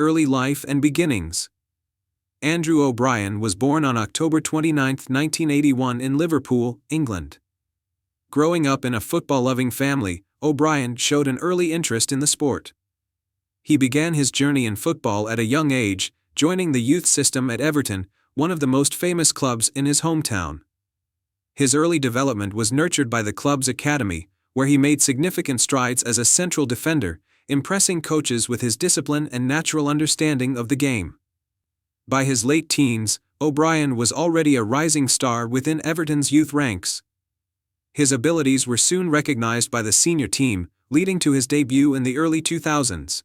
Early life and beginnings. Andrew O'Brien was born on October 29, 1981 in Liverpool, England. Growing up in a football-loving family, O'Brien showed an early interest in the sport. He began his journey in football at a young age, joining the youth system at Everton, one of the most famous clubs in his hometown. His early development was nurtured by the club's academy, where he made significant strides as a central defender, impressing coaches with his discipline and natural understanding of the game. By his late teens, O'Brien was already a rising star within Everton's youth ranks. His abilities were soon recognized by the senior team, leading to his debut in the early 2000s.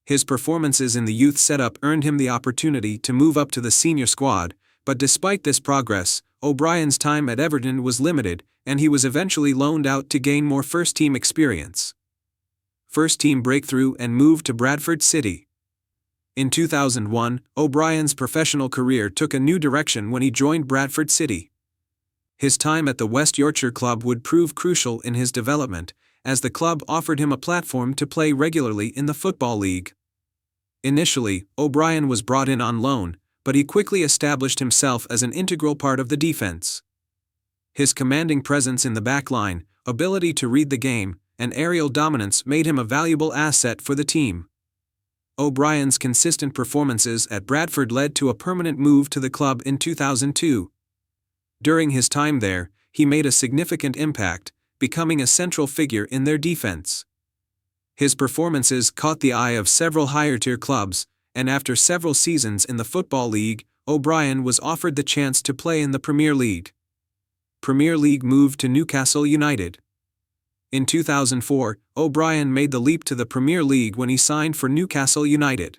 His performances in the youth setup earned him the opportunity to move up to the senior squad, but despite this progress, O'Brien's time at Everton was limited, and he was eventually loaned out to gain more first-team experience. First-team breakthrough and move to Bradford City. In 2001, O'Brien's professional career took a new direction when he joined Bradford City. His time at the West Yorkshire club would prove crucial in his development, as the club offered him a platform to play regularly in the Football League. Initially, O'Brien was brought in on loan, but he quickly established himself as an integral part of the defense. His commanding presence in the back line, ability to read the game, and aerial dominance made him a valuable asset for the team. O'Brien's consistent performances at Bradford led to a permanent move to the club in 2002. During his time there, he made a significant impact, becoming a central figure in their defense. His performances caught the eye of several higher-tier clubs, and after several seasons in the Football League, O'Brien was offered the chance to play in the Premier League. Premier League moved to Newcastle United. In 2004, O'Brien made the leap to the Premier League when he signed for Newcastle United.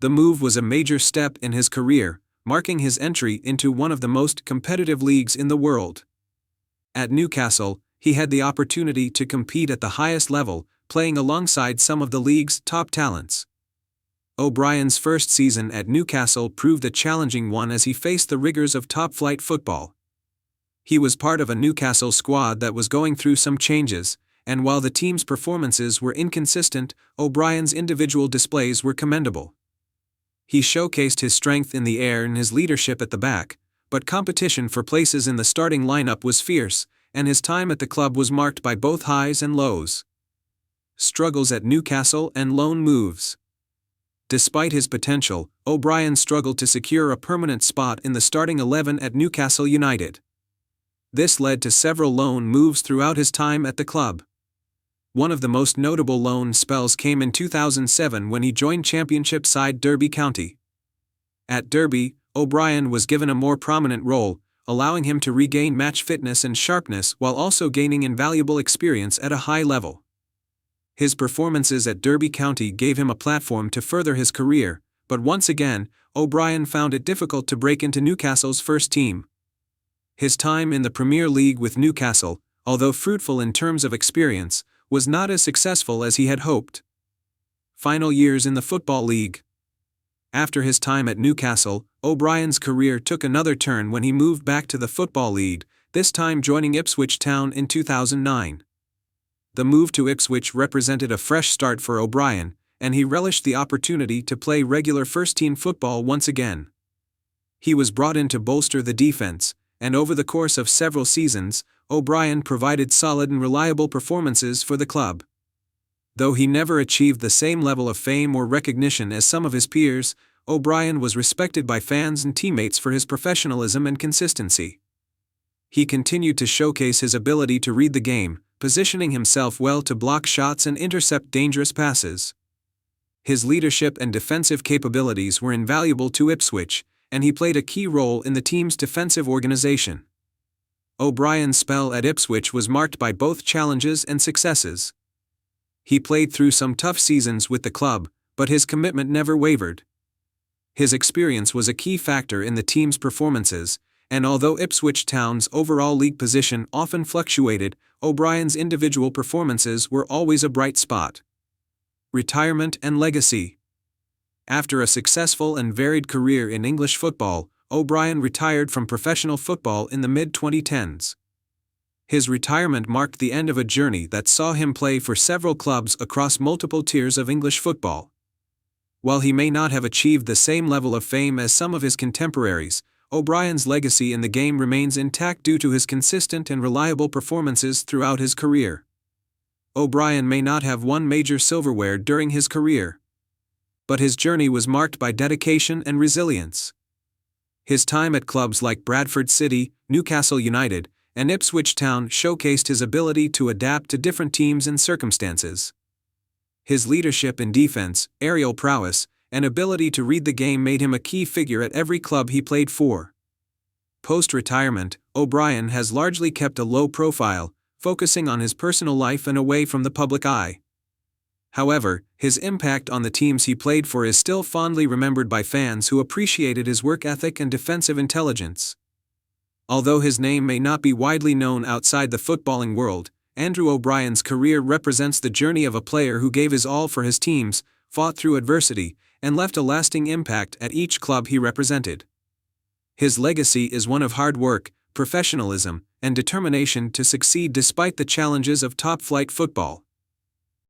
The move was a major step in his career, marking his entry into one of the most competitive leagues in the world. At Newcastle, he had the opportunity to compete at the highest level, playing alongside some of the league's top talents. O'Brien's first season at Newcastle proved a challenging one as he faced the rigors of top-flight football. He was part of a Newcastle squad that was going through some changes, and while the team's performances were inconsistent, O'Brien's individual displays were commendable. He showcased his strength in the air and his leadership at the back, but competition for places in the starting lineup was fierce, and his time at the club was marked by both highs and lows. Struggles at Newcastle and loan moves. Despite his potential, O'Brien struggled to secure a permanent spot in the starting 11 at Newcastle United. This led to several loan moves throughout his time at the club. One of the most notable loan spells came in 2007 when he joined Championship side Derby County. At Derby, O'Brien was given a more prominent role, allowing him to regain match fitness and sharpness while also gaining invaluable experience at a high level. His performances at Derby County gave him a platform to further his career, but once again, O'Brien found it difficult to break into Newcastle's first team. His time in the Premier League with Newcastle, although fruitful in terms of experience, was not as successful as he had hoped. Final years in the Football League. After his time at Newcastle, O'Brien's career took another turn when he moved back to the Football League, this time joining Ipswich Town in 2009. The move to Ipswich represented a fresh start for O'Brien, and he relished the opportunity to play regular first-team football once again. He was brought in to bolster the defense, and over the course of several seasons, O'Brien provided solid and reliable performances for the club. Though he never achieved the same level of fame or recognition as some of his peers, O'Brien was respected by fans and teammates for his professionalism and consistency. He continued to showcase his ability to read the game, positioning himself well to block shots and intercept dangerous passes. His leadership and defensive capabilities were invaluable to Ipswich, and he played a key role in the team's defensive organization. O'Brien's spell at Ipswich was marked by both challenges and successes. He played through some tough seasons with the club, but his commitment never wavered. His experience was a key factor in the team's performances, and although Ipswich Town's overall league position often fluctuated, O'Brien's individual performances were always a bright spot. Retirement and legacy. After a successful and varied career in English football, O'Brien retired from professional football in the mid-2010s. His retirement marked the end of a journey that saw him play for several clubs across multiple tiers of English football. While he may not have achieved the same level of fame as some of his contemporaries, O'Brien's legacy in the game remains intact due to his consistent and reliable performances throughout his career. O'Brien may not have won major silverware during his career, but his journey was marked by dedication and resilience. His time at clubs like Bradford City, Newcastle United, and Ipswich Town showcased his ability to adapt to different teams and circumstances. His leadership in defense, aerial prowess, and ability to read the game made him a key figure at every club he played for. Post-retirement, O'Brien has largely kept a low profile, focusing on his personal life and away from the public eye. However, his impact on the teams he played for is still fondly remembered by fans who appreciated his work ethic and defensive intelligence. Although his name may not be widely known outside the footballing world, Andrew O'Brien's career represents the journey of a player who gave his all for his teams, fought through adversity, and left a lasting impact at each club he represented. His legacy is one of hard work, professionalism, and determination to succeed despite the challenges of top-flight football.